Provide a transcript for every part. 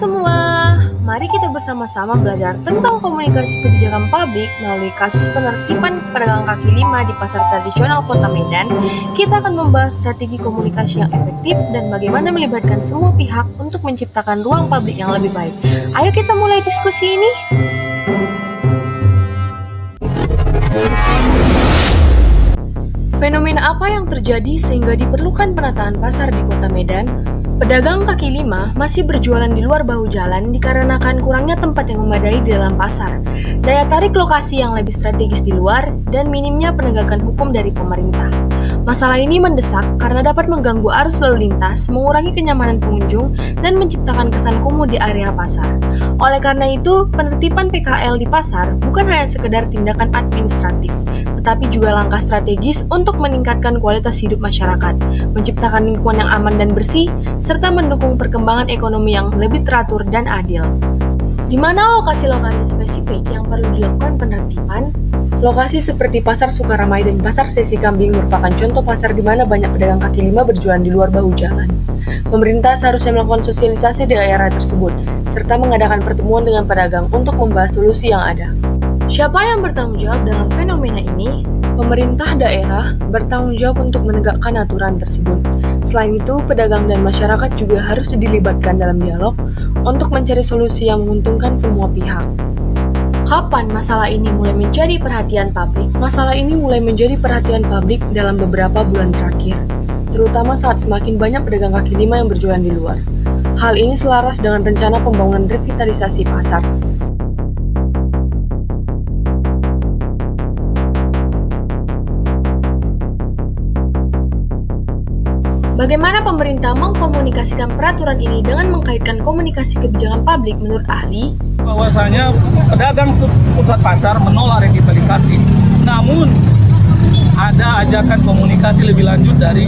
semua, mari kita bersama-sama belajar tentang komunikasi kebijakan publik melalui kasus penertiban pedagang kaki lima di pasar tradisional Kota Medan. Kita akan membahas strategi komunikasi yang efektif dan bagaimana melibatkan semua pihak untuk menciptakan ruang publik yang lebih baik. Ayo kita mulai diskusi ini. Fenomena apa yang terjadi sehingga diperlukan penataan pasar di Kota Medan? Pedagang kaki lima masih berjualan di luar bahu jalan dikarenakan kurangnya tempat yang memadai di dalam pasar, daya tarik lokasi yang lebih strategis di luar, dan minimnya penegakan hukum dari pemerintah. Masalah ini mendesak karena dapat mengganggu arus lalu lintas, mengurangi kenyamanan pengunjung, dan menciptakan kesan kumuh di area pasar. Oleh karena itu, penertiban PKL di pasar bukan hanya sekedar tindakan administratif, tetapi juga langkah strategis untuk meningkatkan kualitas hidup masyarakat, menciptakan lingkungan yang aman dan bersih, serta mendukung perkembangan ekonomi yang lebih teratur dan adil. Di mana lokasi-lokasi spesifik yang perlu dilakukan penertiban? Lokasi seperti Pasar Sukaramai dan Pasar Sesi Kambing merupakan contoh pasar di mana banyak pedagang kaki lima berjualan di luar bahu jalan. Pemerintah seharusnya melakukan sosialisasi di area tersebut, serta mengadakan pertemuan dengan pedagang untuk membahas solusi yang ada. Siapa yang bertanggung jawab dalam fenomena ini? Pemerintah daerah bertanggung jawab untuk menegakkan aturan tersebut. Selain itu, pedagang dan masyarakat juga harus dilibatkan dalam dialog untuk mencari solusi yang menguntungkan semua pihak. Kapan masalah ini mulai menjadi perhatian publik? Masalah ini mulai menjadi perhatian publik dalam beberapa bulan terakhir, terutama saat semakin banyak pedagang kaki lima yang berjualan di luar. Hal ini selaras dengan rencana pembangunan revitalisasi pasar. Bagaimana pemerintah mengkomunikasikan peraturan ini dengan mengkaitkan komunikasi kebijakan publik menurut ahli? Bahwasanya pedagang pusat pasar menolak revitalisasi. Namun ada ajakan komunikasi lebih lanjut dari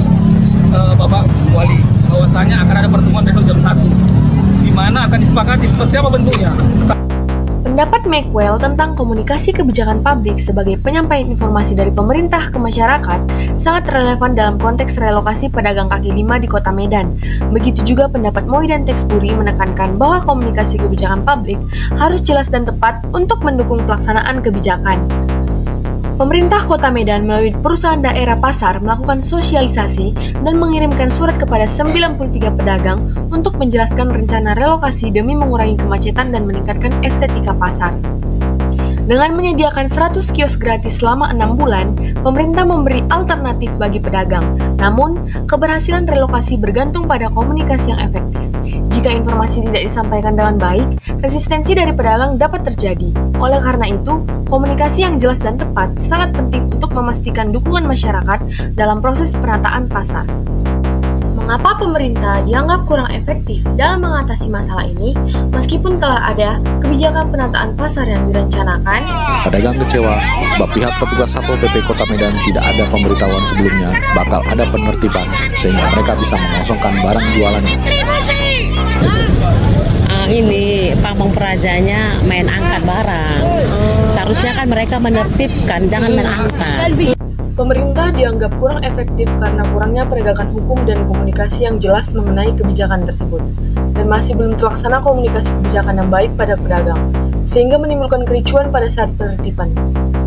Bapak Wali bahwasanya akan ada pertemuan besok jam 1 di mana akan disepakati seperti apa bentuknya. Pendapat Mcwell tentang komunikasi kebijakan publik sebagai penyampaian informasi dari pemerintah ke masyarakat sangat relevan dalam konteks relokasi pedagang kaki lima di Kota Medan. Begitu juga pendapat Moy dan Texpuri menekankan bahwa komunikasi kebijakan publik harus jelas dan tepat untuk mendukung pelaksanaan kebijakan. Pemerintah Kota Medan melalui perusahaan daerah pasar melakukan sosialisasi dan mengirimkan surat kepada 93 pedagang untuk menjelaskan rencana relokasi demi mengurangi kemacetan dan meningkatkan estetika pasar. Dengan menyediakan 100 kios gratis selama 6 bulan, pemerintah memberi alternatif bagi pedagang. Namun, keberhasilan relokasi bergantung pada komunikasi yang efektif. Jika informasi tidak disampaikan dengan baik, resistensi dari pedagang dapat terjadi. Oleh karena itu, komunikasi yang jelas dan tepat sangat penting untuk memastikan dukungan masyarakat dalam proses penataan pasar. Mengapa pemerintah dianggap kurang efektif dalam mengatasi masalah ini, meskipun telah ada kebijakan penataan pasar yang direncanakan? Pedagang kecewa sebab pihak petugas Satpol PP Kota Medan tidak ada pemberitahuan sebelumnya bakal ada penertiban sehingga mereka bisa mengosongkan barang jualannya. Ini pamong perajanya main angkat barang. Seharusnya kan mereka menertibkan, jangan main angkat. Pemerintah dianggap kurang efektif karena kurangnya penegakan hukum dan komunikasi yang jelas mengenai kebijakan tersebut, dan masih belum terlaksana komunikasi kebijakan yang baik pada pedagang, sehingga menimbulkan kericuan pada saat penertiban.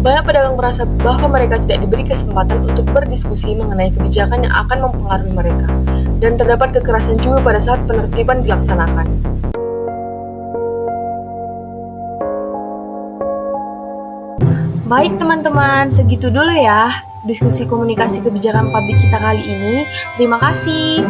Banyak pedagang merasa bahwa mereka tidak diberi kesempatan untuk berdiskusi mengenai kebijakan yang akan mempengaruhi mereka, dan terdapat kekerasan juga pada saat penertiban dilaksanakan. Baik teman-teman, segitu dulu ya diskusi komunikasi kebijakan publik kita kali ini. Terima kasih.